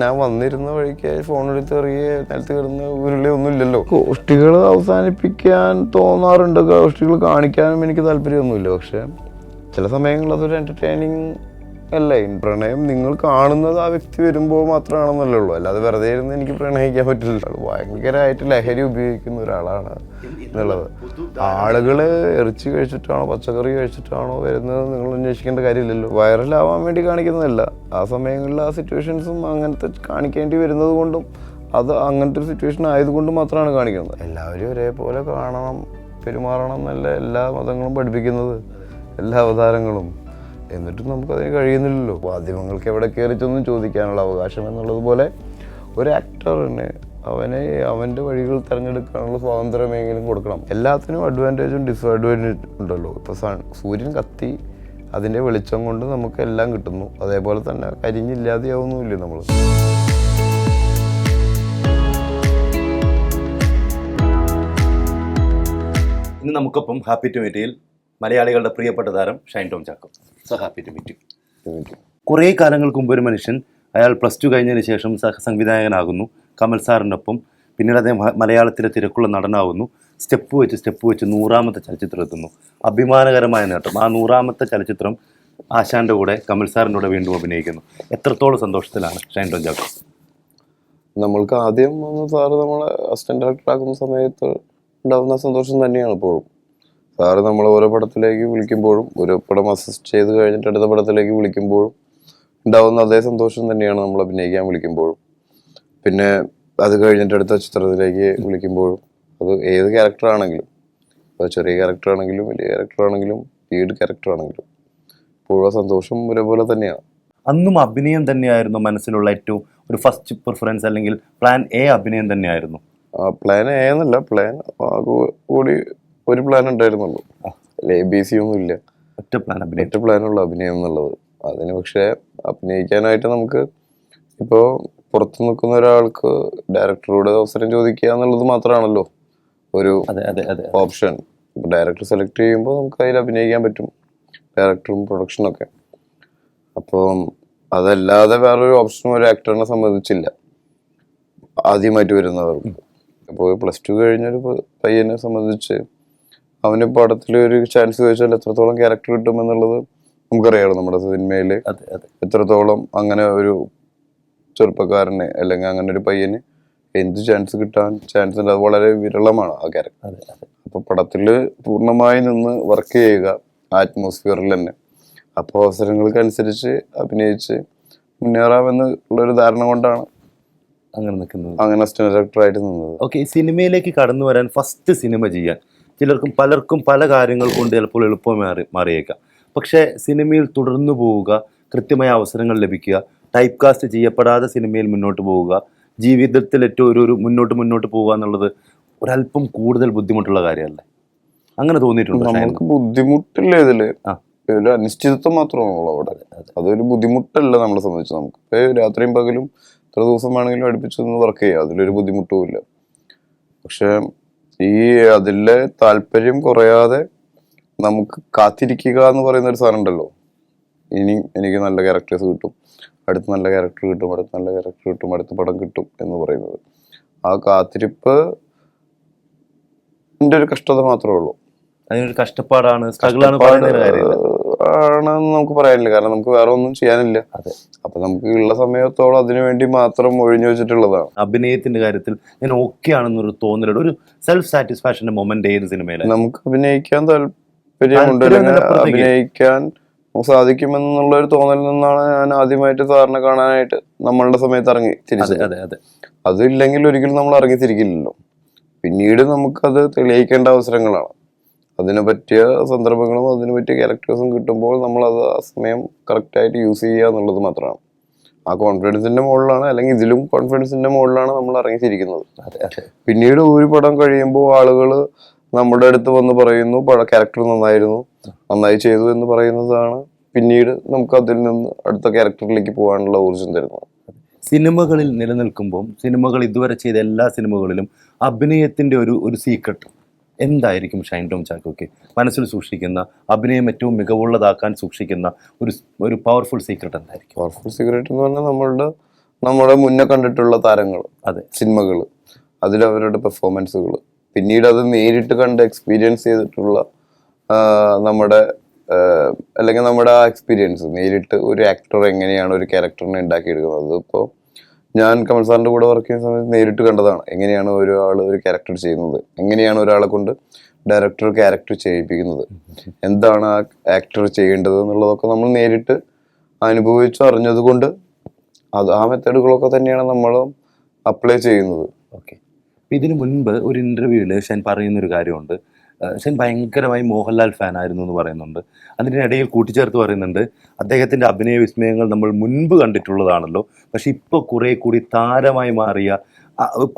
ഞാൻ വന്നിരുന്ന വഴിക്ക് ഫോണെടുത്ത് എറിയ നിലത്ത് കിടന്ന് ഉരുളി ഒന്നുമില്ലല്ലോ. ഗോഷ്ഠികൾ അവസാനിപ്പിക്കാൻ തോന്നാറുണ്ട്, ഗോഷ്ഠികൾ കാണിക്കാനും എനിക്ക് താല്പര്യമൊന്നുമില്ല. പക്ഷെ ചില സമയങ്ങളിൽ അതൊരു എൻ്റർടൈനിങ് അല്ലേ. പ്രണയം നിങ്ങൾ കാണുന്നത് ആ വ്യക്തി വരുമ്പോൾ മാത്രമാണെന്നല്ലേ ഉള്ളൂ, അല്ലാതെ വെറുതെ ഇരുന്ന് എനിക്ക് പ്രണയിക്കാൻ പറ്റില്ല. ഭയങ്കരമായിട്ട് ലഹരി ഉപയോഗിക്കുന്ന ഒരാളാണ് എന്നുള്ളത്. ആളുകൾ ഇറച്ചി കഴിച്ചിട്ടാണോ പച്ചക്കറി കഴിച്ചിട്ടാണോ വരുന്നത് നിങ്ങൾ അന്വേഷിക്കേണ്ട കാര്യമില്ലല്ലോ. വൈറലാവാൻ വേണ്ടി കാണിക്കുന്നതല്ല, ആ സമയങ്ങളിൽ ആ സിറ്റുവേഷൻസും അങ്ങനത്തെ കാണിക്കേണ്ടി വരുന്നത് കൊണ്ടും അത് അങ്ങനത്തെ ഒരു സിറ്റുവേഷൻ ആയതുകൊണ്ട് മാത്രമാണ് കാണിക്കുന്നത്. എല്ലാവരും ഒരേപോലെ കാണണം, പെരുമാറണം എന്നല്ല എല്ലാ മതങ്ങളും പഠിപ്പിക്കുന്നത്, എല്ലാ അവതാരങ്ങളും. എന്നിട്ടും നമുക്കതിന് കഴിയുന്നില്ലല്ലോ. മാധ്യമങ്ങൾക്ക് എവിടെ കയറിച്ചൊന്നും ചോദിക്കാനുള്ള അവകാശം എന്നുള്ളതുപോലെ ഒരു ആക്ടറിന് അവൻ്റെ വഴികൾ തിരഞ്ഞെടുക്കാനുള്ള സ്വാതന്ത്ര്യമെങ്കിലും കൊടുക്കണം. എല്ലാത്തിനും അഡ്വാൻറ്റേജും ഡിസ്അഡ്വാൻറ്റേജും ഉണ്ടല്ലോ. ഇപ്പോൾ സൂര്യൻ കത്തി അതിൻ്റെ വെളിച്ചം കൊണ്ട് നമുക്ക് എല്ലാം കിട്ടുന്നു, അതേപോലെ തന്നെ കരിഞ്ഞില്ലാതെയാവുന്നുമില്ലേ നമ്മൾ. ഇന്ന് നമുക്കൊപ്പം ഹാപ്പി ടു മീറ്റിൽ മലയാളികളുടെ പ്രിയപ്പെട്ട താരം Shine Tom Chacko. So happy to meet you. കുറേ കാലങ്ങൾക്ക് മുമ്പ് ഒരു മനുഷ്യൻ അയാൾ +2 കഴിഞ്ഞതിന് ശേഷം സംവിധായകനാകുന്നു കമൽ സാറിനൊപ്പം. പിന്നീട് അദ്ദേഹം മലയാളത്തിലെ തിരക്കുള്ള നടനാകുന്നു. സ്റ്റെപ്പ് വെച്ച് 100ാമത്തെ ചലച്ചിത്രം എത്തുന്നു. അഭിമാനകരമായ നേട്ടം. ആ 100ാമത്തെ ചലച്ചിത്രം ആശാൻ്റെ കൂടെ കമൽ സാറിൻ്റെ കൂടെ വീണ്ടും അഭിനയിക്കുന്നു. എത്രത്തോളം സന്തോഷത്തിലാണ് ഷൈൻ ടോം ചാക്കോ? നമ്മൾക്ക് ആദ്യം സാറ് നമ്മളെ അസിസ്റ്റന്റ് ഡയറക്ടറാക്കുന്ന സമയത്ത് ഉണ്ടാകുന്ന സന്തോഷം തന്നെയാണ് ഇപ്പോഴും. സാറ് നമ്മൾ ഓരോ പടത്തിലേക്ക് വിളിക്കുമ്പോഴും, ഒരു പടം അസിസ്റ്റ് ചെയ്ത് കഴിഞ്ഞിട്ട് അടുത്ത പടത്തിലേക്ക് വിളിക്കുമ്പോഴും ഉണ്ടാവുന്ന അതേ സന്തോഷം തന്നെയാണ് നമ്മൾ അഭിനയിക്കാൻ വിളിക്കുമ്പോഴും. പിന്നെ അത് കഴിഞ്ഞിട്ട് അടുത്ത ചിത്രത്തിലേക്ക് വിളിക്കുമ്പോഴും, അത് ഏത് ക്യാരക്ടറാണെങ്കിലും, അത് ചെറിയ ക്യാരക്ടറാണെങ്കിലും വലിയ ക്യാരക്ടറാണെങ്കിലും ലീഡ് ക്യാരക്ടറാണെങ്കിലും ഇപ്പോഴും സന്തോഷം ഒരേപോലെ തന്നെയാണ്. അന്നും അഭിനയം തന്നെയായിരുന്നു മനസ്സിലുള്ള ഏറ്റവും ഒരു ഫസ്റ്റ് പ്രിഫറൻസ്, അല്ലെങ്കിൽ പ്ലാൻ എ അഭിനയം തന്നെയായിരുന്നു? പ്ലാൻ എ എന്നല്ല, പ്ലാൻ കൂടി ഒരു പ്ലാൻ ഉണ്ടായിരുന്നുള്ളൂ. ABC ഒന്നും ഇല്ല, ഒറ്റ പ്ലാനുള്ള അഭിനയം എന്നുള്ളത്. അതിന് പക്ഷേ അഭിനയിക്കാനായിട്ട് നമുക്ക് ഇപ്പോൾ പുറത്ത് നിൽക്കുന്ന ഒരാൾക്ക് ഡയറക്ടറോട് അവസരം ചോദിക്കുക എന്നുള്ളത് മാത്രമാണല്ലോ ഒരു ഓപ്ഷൻ. ഡയറക്ടർ സെലക്ട് ചെയ്യുമ്പോൾ നമുക്ക് അതിൽ അഭിനയിക്കാൻ പറ്റും, ഡയറക്ടറും പ്രൊഡക്ഷനൊക്കെ. അപ്പം അതല്ലാതെ വേറൊരു ഓപ്ഷനും ഒരു ആക്ടറിനെ സംബന്ധിച്ചില്ല ആദ്യമായിട്ട് വരുന്നവർക്ക്. അപ്പോൾ +2 കഴിഞ്ഞൊരു പയ്യനെ സംബന്ധിച്ച് അവന് പടത്തിൽ ഒരു ചാൻസ് ചോദിച്ചാൽ എത്രത്തോളം ക്യാരക്ടർ കിട്ടും എന്നുള്ളത് നമുക്കറിയാമല്ലോ. നമ്മുടെ സിനിമയിൽ എത്രത്തോളം അങ്ങനെ ഒരു ചെറുപ്പക്കാരനെ അല്ലെങ്കിൽ അങ്ങനെ ഒരു പയ്യന് എന്ത് ചാൻസ് കിട്ടാൻ ചാൻസ് ഉണ്ട്, അത് വളരെ വിരളമാണ് ആ ക്യാരക്ടർ. അപ്പോൾ പടത്തിൽ പൂർണ്ണമായി നിന്ന് വർക്ക് ചെയ്യുക ആറ്റ്മോസ്ഫിയറിൽ തന്നെ. അപ്പോൾ അവസരങ്ങൾക്കനുസരിച്ച് അഭിനയിച്ച് മുന്നേറാമെന്ന് ഉള്ളൊരു ധാരണ കൊണ്ടാണ് അങ്ങനെ അസിസ്റ്റന്റ് ഡയറക്ടറായിട്ട് നിന്നത്. ഓക്കെ, സിനിമയിലേക്ക് കടന്നു വരാൻ ഫസ്റ്റ് സിനിമ ചെയ്യാൻ പലർക്കും പല കാര്യങ്ങൾ കൊണ്ട് ചിലപ്പോൾ എളുപ്പം മാറിയേക്കാം. പക്ഷേ സിനിമയിൽ തുടർന്നു പോവുക, കൃത്യമായ അവസരങ്ങൾ ലഭിക്കുക, ടൈപ്പ് കാസ്റ്റ് ചെയ്യപ്പെടാതെ സിനിമയിൽ മുന്നോട്ട് പോവുക, ജീവിതത്തിൽ ഏറ്റവും ഒരു മുന്നോട്ട് പോവുക എന്നുള്ളത് ഒരല്പം കൂടുതൽ ബുദ്ധിമുട്ടുള്ള കാര്യമല്ലേ? അങ്ങനെ തോന്നിയിട്ടുണ്ട്? നമുക്ക് ബുദ്ധിമുട്ടില്ല ഇതില്, ഒരു അനിശ്ചിതത്വം മാത്രമാണുള്ളൂ അവിടെ. അതൊരു ബുദ്ധിമുട്ടല്ല നമ്മളെ സംബന്ധിച്ച്. നമുക്ക് രാത്രിയും പകലും എത്ര ദിവസം വേണമെങ്കിലും അടുപ്പിച്ചൊന്ന് വർക്ക് ചെയ്യാം, അതിലൊരു ബുദ്ധിമുട്ടുമില്ല. പക്ഷെ ഈ അതിലെ താല്പര്യം കുറയാതെ നമുക്ക് കാത്തിരിക്കുക എന്ന് പറയുന്ന ഒരു സാധനം ഉണ്ടല്ലോ. ഇനി എനിക്ക് നല്ല ക്യാരക്ടേഴ്സ് കിട്ടും, അടുത്ത നല്ല ക്യാരക്ടർ കിട്ടും, അടുത്ത നല്ല ക്യാരക്ടർ കിട്ടും, അടുത്ത പടം കിട്ടും എന്ന് പറയുന്നത്, ആ കാത്തിരിപ്പ് ഒരു കഷ്ടത മാത്രമേ ഉള്ളൂ. അതിനൊരു കഷ്ടപ്പാടാണ്, ആണെന്ന് നമുക്ക് പറയാനില്ല. കാരണം നമുക്ക് വേറെ ഒന്നും ചെയ്യാനില്ല. അപ്പൊ നമുക്ക് ഉള്ള സമയത്തോളം അതിനു വേണ്ടി മാത്രം ഒഴിഞ്ഞു വെച്ചിട്ടുള്ളതാണ്. അഭിനയത്തിന്റെ കാര്യത്തിൽ ഞാൻ ഓക്കെ ആണെന്നൊരു തോന്നലുണ്ട്, ഒരു സെൽഫ് സാറ്റിസ്ഫാക്ഷന്റെ മൊമെന്റ് ഏത് സിനിമയിലാണ്? നമുക്ക് അഭിനയിക്കാൻ താല്പര്യമുണ്ട്, അഭിനയിക്കാൻ സാധിക്കുമെന്നുള്ള ഒരു തോന്നലിൽ നിന്നാണ് ഞാൻ ആദ്യമായിട്ട് സാറിനെ കാണാനായിട്ട് നമ്മളുടെ സമയത്ത് ഇറങ്ങി തിരിച്ചത്. അതില്ലെങ്കിൽ ഒരിക്കലും നമ്മൾ ഇറങ്ങി തിരിക്കില്ലല്ലോ. പിന്നീട് നമുക്കത് തെളിയിക്കേണ്ട അവസരങ്ങളാണ്. അതിനെ പറ്റിയ സന്ദർഭങ്ങളും അതിന് പറ്റിയ ക്യാരക്ടേഴ്സും കിട്ടുമ്പോൾ നമ്മൾ അത് ആ സമയം കറക്റ്റായിട്ട് യൂസ് ചെയ്യുക എന്നുള്ളത് മാത്രമാണ്. ആ കോൺഫിഡൻസിന്റെ മുകളിലാണ്, അല്ലെങ്കിൽ ഇതിലും കോൺഫിഡൻസിന്റെ മുകളിലാണ് നമ്മൾ ഇറങ്ങിത്തിരിക്കുന്നത്. പിന്നീട് ഒരു പടം കഴിയുമ്പോൾ ആളുകൾ നമ്മുടെ അടുത്ത് വന്ന് പറയുന്നു ക്യാരക്ടർ നന്നായി ചെയ്തു എന്ന് പറയുന്നതാണ് പിന്നീട് നമുക്ക് അതിൽ നിന്ന് അടുത്ത ക്യാരക്ടറിലേക്ക് പോകാനുള്ള ഊർജ്ജം തരുന്നത്. സിനിമകളിൽ നിലനിൽക്കുമ്പോൾ, സിനിമകൾ ഇതുവരെ ചെയ്ത എല്ലാ സിനിമകളിലും അഭിനയത്തിന്റെ ഒരു സീക്രട്ട് എന്തായിരിക്കും ഷൈൻ ടോം ചാക്കോയ്ക്ക് മനസ്സിൽ സൂക്ഷിക്കുന്ന, അഭിനയം ഏറ്റവും മികവുള്ളതാക്കാൻ സൂക്ഷിക്കുന്ന ഒരു പവർഫുൾ സീക്രട്ട് എന്തായിരിക്കും? പവർഫുൾ സീക്രട്ട് എന്ന് പറഞ്ഞാൽ നമ്മളുടെ നമ്മുടെ മുന്നേ കണ്ടിട്ടുള്ള താരങ്ങൾ, അതെ, സിനിമകൾ, അതിലവരുടെ പെർഫോമൻസുകൾ, പിന്നീട് അത് നേരിട്ട് കണ്ട് എക്സ്പീരിയൻസ് ചെയ്തിട്ടുള്ള നമ്മുടെ അല്ലെങ്കിൽ നമ്മുടെ ആ എക്സ്പീരിയൻസ് നേരിട്ട് ഒരു ആക്ടർ എങ്ങനെയാണ് ഒരു ക്യാരക്ടറിനെ ഉണ്ടാക്കിയെടുക്കുന്നത്. ഇപ്പോൾ ഞാൻ കമൽ സാറിന്റെ കൂടെ വർക്ക് ചെയ്യുന്ന സമയത്ത് നേരിട്ട് കണ്ടതാണ് എങ്ങനെയാണ് ഒരാൾ ഒരു ക്യാരക്ടർ ചെയ്യുന്നത്, എങ്ങനെയാണ് ഒരാളെ കൊണ്ട് ഡയറക്ടർ ക്യാരക്ടർ ചെയ്യിപ്പിക്കുന്നത്, എന്താണ് ആ ആക്ടർ ചെയ്യേണ്ടത് എന്നുള്ളതൊക്കെ നമ്മൾ നേരിട്ട് അനുഭവിച്ചു അറിഞ്ഞത് കൊണ്ട് ആ മെത്തേഡുകളൊക്കെ തന്നെയാണ് നമ്മൾ അപ്ലൈ ചെയ്യുന്നത്. ഓക്കെ. ഇതിനു മുൻപ് ഒരു ഇന്റർവ്യൂവിൽ ഷെൻ പറയുന്നൊരു കാര്യമുണ്ട്, ഷെൻ ഭയങ്കരമായി മോഹൻലാൽ ഫാൻ ആയിരുന്നു എന്ന് പറയുന്നുണ്ട്. അതിനിടയിൽ കൂട്ടിച്ചേർത്ത് പറയുന്നുണ്ട്, അദ്ദേഹത്തിന്റെ അഭിനയ വിസ്മയങ്ങൾ നമ്മൾ മുൻപ് കണ്ടിട്ടുള്ളതാണല്ലോ, പക്ഷെ ഇപ്പോൾ കുറെ കൂടി താരമായി മാറിയ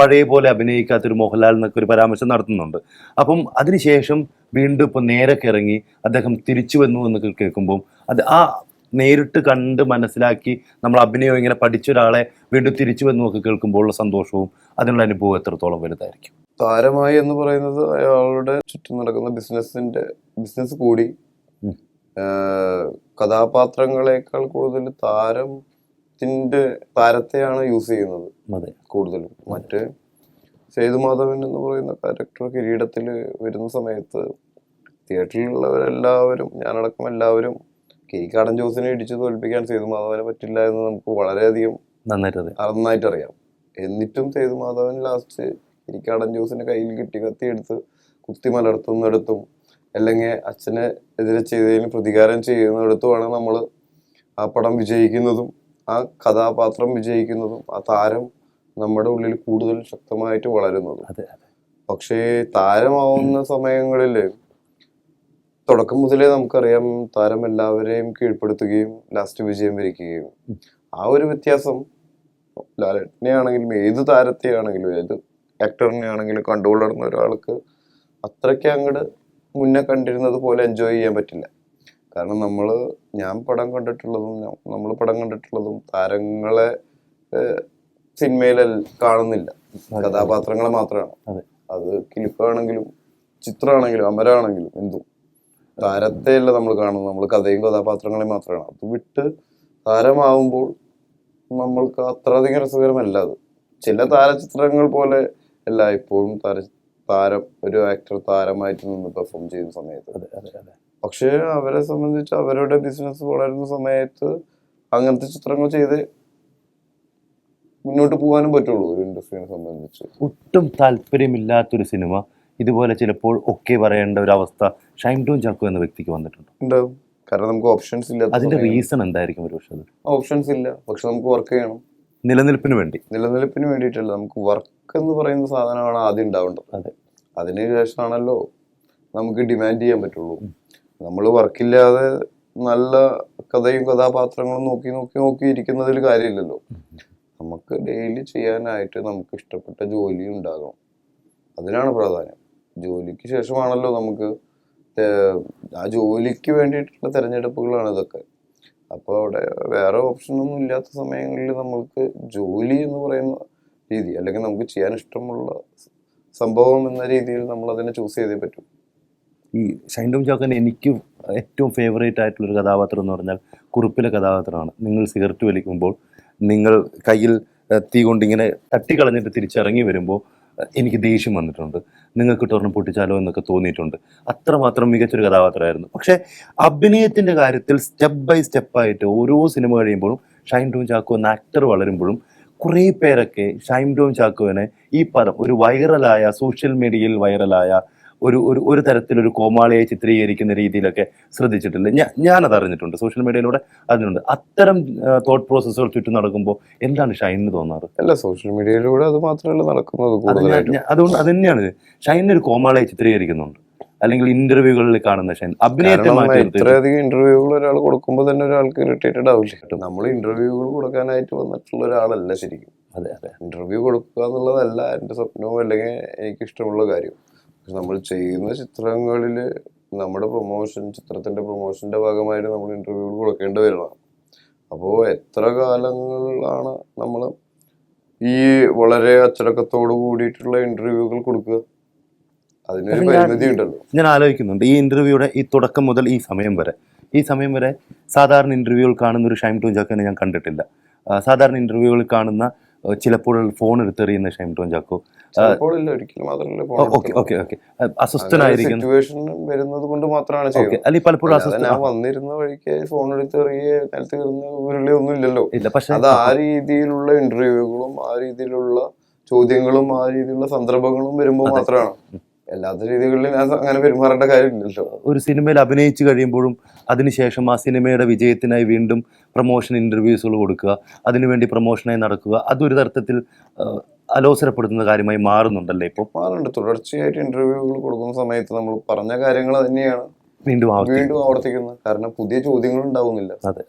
പഴയ പോലെ അഭിനയിക്കാത്തൊരു മോഹൻലാൽ എന്നൊക്കെ ഒരു പരാമർശം നടത്തുന്നുണ്ട്. അപ്പം അതിനുശേഷം വീണ്ടും ഇപ്പം നേരൊക്കെ ഇറങ്ങി അദ്ദേഹം തിരിച്ചു വന്നു എന്നൊക്കെ കേൾക്കുമ്പോൾ അത് ആ നേരിട്ട് കണ്ട് മനസ്സിലാക്കി നമ്മൾ അഭിനയം ഇങ്ങനെ പഠിച്ച ഒരാളെ വീണ്ടും തിരിച്ചു വന്നു ഒക്കെ കേൾക്കുമ്പോഴുള്ള സന്തോഷവും അതിനുള്ള അനുഭവം എത്രത്തോളം വലുതായിരിക്കും? താരമായി എന്ന് പറയുന്നത് അയാളുടെ ചുറ്റും നടക്കുന്ന ബിസിനസ് കൂടി കഥാപാത്രങ്ങളെക്കാൾ കൂടുതൽ താരത്തെയാണ് യൂസ് ചെയ്യുന്നത്. അതെ, കൂടുതലും. മറ്റ് സേതുമാധവൻ എന്ന് പറയുന്ന ക്യാരക്ടർ കിരീടത്തിൽ വരുന്ന സമയത്ത് തിയേറ്ററിലുള്ളവരെല്ലാവരും, ഞാനടക്കം എല്ലാവരും, കിരീക്കാടൻ ജോസിനെ ഇടിച്ചു തോൽപ്പിക്കാൻ സേതുമാധവനെ പറ്റില്ല എന്ന് നമുക്ക് വളരെയധികം നന്നായിട്ട് അറിയാം. എന്നിട്ടും സേതുമാധവൻ ലാസ്റ്റ് കിരീക്കാടൻ ജോസിന്റെ കയ്യിൽ കിട്ടി കത്തിയെടുത്ത് കുത്തി മലർത്തുന്നിടത്തും അല്ലെങ്കിൽ അച്ഛനെ എതിരെ ചെയ്തതിന് പ്രതികാരം ചെയ്യുന്നിടത്തുമാണ് നമ്മൾ ആ പടം വിജയിക്കുന്നതും ആ കഥാപാത്രം വിജയിക്കുന്നതും ആ താരം നമ്മുടെ ഉള്ളിൽ കൂടുതൽ ശക്തമായിട്ട് വളരുന്നതും. പക്ഷേ താരമാവുന്ന സമയങ്ങളിൽ തുടക്കം മുതലേ നമുക്കറിയാം താരം എല്ലാവരെയും കീഴ്പ്പെടുത്തുകയും ലാസ്റ്റ് വിജയം വരിക്കുകയും, ആ ഒരു വ്യത്യാസം ലാലേട്ടനെ ആണെങ്കിലും ഏത് താരത്തെയാണെങ്കിലും ഏത് ആക്ടറിനെ ആണെങ്കിലും കണ്ടുകൊള്ളുന്ന ഒരാൾക്ക് അത്രയ്ക്ക് അങ്ങോട്ട് മുന്നേ കണ്ടിരുന്നത് പോലെ എൻജോയ് ചെയ്യാൻ പറ്റില്ല. കാരണം ഞാൻ പടം കണ്ടിട്ടുള്ളതും താരങ്ങളെ സിനിമയിൽ കാണുന്നില്ല, കഥാപാത്രങ്ങളെ മാത്രമാണ്. അത് ക്ലിപ്പാണെങ്കിലും ചിത്രമാണെങ്കിലും അമരാണെങ്കിലും എന്തും താരത്തെ അല്ല നമ്മൾ കാണുന്നത്, നമ്മൾ കഥയും കഥാപാത്രങ്ങളെ മാത്രമാണ്. അത് വിട്ട് താരമാവുമ്പോൾ നമ്മൾക്ക് അത്രയധികം രസകരമല്ല. അത് ചില താരചിത്രങ്ങൾ പോലെ അല്ല ഇപ്പോഴും താരം ഒരു ആക്ടർ താരമായിട്ട് നിന്ന് പെർഫോം ചെയ്യുന്ന സമയത്ത്. പക്ഷെ അവരെ സംബന്ധിച്ച് അവരുടെ ബിസിനസ് വളരുന്ന സമയത്ത് അങ്ങനത്തെ ചിത്രങ്ങൾ ചെയ്ത് മുന്നോട്ട് പോകാനും പറ്റുള്ളൂ. ഒരു ഇൻഡസ്ട്രിയെ സംബന്ധിച്ച് ഒട്ടും താല്പര്യമില്ലാത്തൊരു സിനിമ ഇതുപോലെ ചിലപ്പോൾ ഒക്കെ പറയേണ്ട ഒരു അവസ്ഥ ഷൈൻ ടോം ചാക്കോ എന്ന വ്യക്തിക്ക് വന്നിട്ടുണ്ട്. ഉണ്ടാവും. കാരണം നമുക്ക് ഓപ്ഷൻസ് ഇല്ല. അതിന്റെ റീസൺ എന്തായിരിക്കും? ഒരു പക്ഷേ ഓപ്ഷൻസ് ഇല്ല, പക്ഷെ നമുക്ക് വർക്ക് ചെയ്യണം. നിലനിൽപ്പിന് വേണ്ടിയിട്ടല്ല, നമുക്ക് വർക്ക് എന്ന് പറയുന്ന സാധനമാണ് ആദ്യം ഉണ്ടാവേണ്ടത്. അതിന് ശേഷമാണല്ലോ നമുക്ക് ഡിമാൻഡ് ചെയ്യാൻ പറ്റുള്ളൂ. നമ്മൾ വർക്കില്ലാതെ നല്ല കഥയും കഥാപാത്രങ്ങളും നോക്കി ഇരിക്കുന്നതിൽ കാര്യമില്ലല്ലോ. നമുക്ക് ഡെയിലി ചെയ്യാനായിട്ട് നമുക്ക് ഇഷ്ടപ്പെട്ട ജോലി ഉണ്ടാകണം. അതിനാണ് പ്രാധാന്യം. ജോലിക്ക് ശേഷമാണല്ലോ നമുക്ക് ആ ജോലിക്ക് വേണ്ടിയിട്ടുള്ള തിരഞ്ഞെടുപ്പുകളാണ് ഇതൊക്കെ. അപ്പോൾ അവിടെ വേറെ ഓപ്ഷനൊന്നും ഇല്ലാത്ത സമയങ്ങളിൽ നമ്മൾക്ക് ജോലി എന്ന് പറയുന്ന രീതി അല്ലെങ്കിൽ നമുക്ക് ചെയ്യാൻ ഇഷ്ടമുള്ള സംഭവം എന്ന രീതിയിൽ നമ്മൾ അതിനെ ചൂസ് ചെയ്തേ പറ്റും. ഈ ഷൈൻ ടോം ചാക്കോന്റെ എനിക്ക് ഏറ്റവും ഫേവറേറ്റ് ആയിട്ടുള്ളൊരു കഥാപാത്രം എന്ന് പറഞ്ഞാൽ കുറുപ്പിലെ കഥാപാത്രമാണ്. നിങ്ങൾ സിഗരറ്റ് വലിക്കുമ്പോൾ നിങ്ങൾ കയ്യിൽ തീ കൊണ്ടിങ്ങനെ തട്ടിക്കളഞ്ഞിട്ട് തിരിച്ചിറങ്ങി വരുമ്പോൾ എനിക്ക് ദേഷ്യം വന്നിട്ടുണ്ട്, നിങ്ങൾക്ക് ടൊർണം പൊട്ടിച്ചാലോ എന്നൊക്കെ തോന്നിയിട്ടുണ്ട്. അത്രമാത്രം മികച്ചൊരു കഥാപാത്രമായിരുന്നു. പക്ഷേ അഭിനയത്തിൻ്റെ കാര്യത്തിൽ സ്റ്റെപ്പ് ബൈ സ്റ്റെപ്പായിട്ട് ഓരോ സിനിമ കഴിയുമ്പോഴും ഷൈൻ ടോം ചാക്കോ എന്ന ആക്ടർ വളരുമ്പോഴും കുറേ പേരൊക്കെ ഷൈൻ ടോം ചാക്കോവിനെ ഈ പദം ഒരു വൈറലായ സോഷ്യൽ മീഡിയയിൽ വൈറലായ ഒരു തരത്തിലൊരു കോമാളിയെ ചിത്രീകരിക്കുന്ന രീതിയിലൊക്കെ ശ്രദ്ധിച്ചിട്ടില്ല. ഞാനത് അറിഞ്ഞിട്ടുണ്ട്, സോഷ്യൽ മീഡിയയിലൂടെ അറിഞ്ഞിട്ടുണ്ട്. അത്തരം തോട്ട് പ്രോസസ്സുകൾ ചുറ്റും നടക്കുമ്പോൾ എന്താണ് ഷൈനിന് തോന്നാറ്? അല്ല, സോഷ്യൽ മീഡിയയിലൂടെ അത് മാത്രമല്ല നടക്കുന്നത്. അതുകൊണ്ട് അത് തന്നെയാണ് ഷൈനിന് ഒരു കോമാളിയെ ചിത്രീകരിക്കുന്നുണ്ട്, അല്ലെങ്കിൽ ഇന്റർവ്യൂകളിൽ കാണുന്ന ഷൈൻ അഭിനയത്തെ മാറ്റി. ഇത്രയധികം ഇന്റർവ്യൂകൾ ഒരാൾ കൊടുക്കുമ്പോൾ തന്നെ ഒരാൾക്ക് ഇറിറ്റേറ്റഡ് ആവില്ല. നമ്മൾ ഇന്റർവ്യൂകൾ കൊടുക്കാനായിട്ട് വന്നിട്ടുള്ള ഒരാളല്ല ശരിക്കും. ഇന്റർവ്യൂ കൊടുക്കുക എന്നുള്ളതല്ല എൻ്റെ സ്വപ്നവും അല്ലെങ്കിൽ എനിക്ക് ഇഷ്ടമുള്ള കാര്യം. നമ്മൾ ചെയ്യുന്ന ചിത്രങ്ങളിൽ നമ്മുടെ ചിത്രത്തിന്റെ പ്രൊമോഷന്റെ ഭാഗമായിട്ട് നമ്മൾ ഇന്റർവ്യൂകൾ കൊടുക്കേണ്ടി വരുന്നതാണ്. അപ്പോൾ എത്ര കാലങ്ങളാണ് നമ്മൾ ഈ വളരെ അച്ചടക്കത്തോട് കൂടിയിട്ടുള്ള ഇന്റർവ്യൂകൾ കൊടുക്കുക? അതിനൊരു പരിമിതി ഉണ്ടല്ലോ. ഞാൻ ആലോചിക്കുന്നുണ്ട്, ഈ ഇന്റർവ്യൂയുടെ ഈ തുടക്കം മുതൽ ഈ സമയം വരെ സാധാരണ ഇന്റർവ്യൂകൾ കാണുന്ന ഒരു ഷൈൻ ടോം ചാക്കോനെ ഞാൻ കണ്ടിട്ടില്ല. സാധാരണ ഇന്റർവ്യൂകളിൽ കാണുന്ന ചിലപ്പോൾ ഫോൺ എടുത്തെറിയുന്ന ഷൈൻ ടോം ചാക്കോ. ചിലപ്പോഴില്ല, ഒരിക്കലും മാത്രമല്ല. ഓക്കെ അസ്വസ്ഥനായിരിക്കും സിറ്റുവേഷൻ വരുന്നത് കൊണ്ട് മാത്രമാണ് ഓക്കെ. ചെയ്യുന്നത്. അല്ലെങ്കിൽ പലപ്പോഴും അല്ലാതെ ഞാൻ വന്നിരുന്ന വഴിക്ക് ഫോൺ എടുത്ത് എറിയ നിലത്ത് കിടന്ന് ഉരുളി ഒന്നും ഇല്ലല്ലോ. ഇല്ല. പക്ഷെ അത് ആ രീതിയിലുള്ള ഇന്റർവ്യൂകളും ആ രീതിയിലുള്ള ചോദ്യങ്ങളും ആ രീതിയിലുള്ള സന്ദർഭങ്ങളും വരുമ്പോൾ മാത്രമാണ്. എല്ലാത്ത രീതികളിലും ഞാൻ അങ്ങനെ പെരുമാറേണ്ട കാര്യമില്ലല്ലോ. ഒരു സിനിമയിൽ അഭിനയിച്ചു കഴിയുമ്പോഴും അതിനുശേഷം ആ സിനിമയുടെ വിജയത്തിനായി വീണ്ടും പ്രൊമോഷൻ ഇന്റർവ്യൂസുകൾ കൊടുക്കുക, അതിനുവേണ്ടി പ്രൊമോഷനായി നടക്കുക, അതൊരു തരത്തിൽ അലോസരപ്പെടുത്തുന്ന കാര്യമായി മാറുന്നുണ്ടല്ലേ ഇപ്പോൾ? മാറുന്നുണ്ട്. തുടർച്ചയായിട്ട് ഇന്റർവ്യൂകൾ കൊടുക്കുന്ന സമയത്ത് നമ്മൾ പറഞ്ഞ കാര്യങ്ങൾ തന്നെയാണ് വീണ്ടും ആവർത്തിക്കുന്നത്. കാരണം പുതിയ ചോദ്യങ്ങൾ ഉണ്ടാവുന്നില്ല.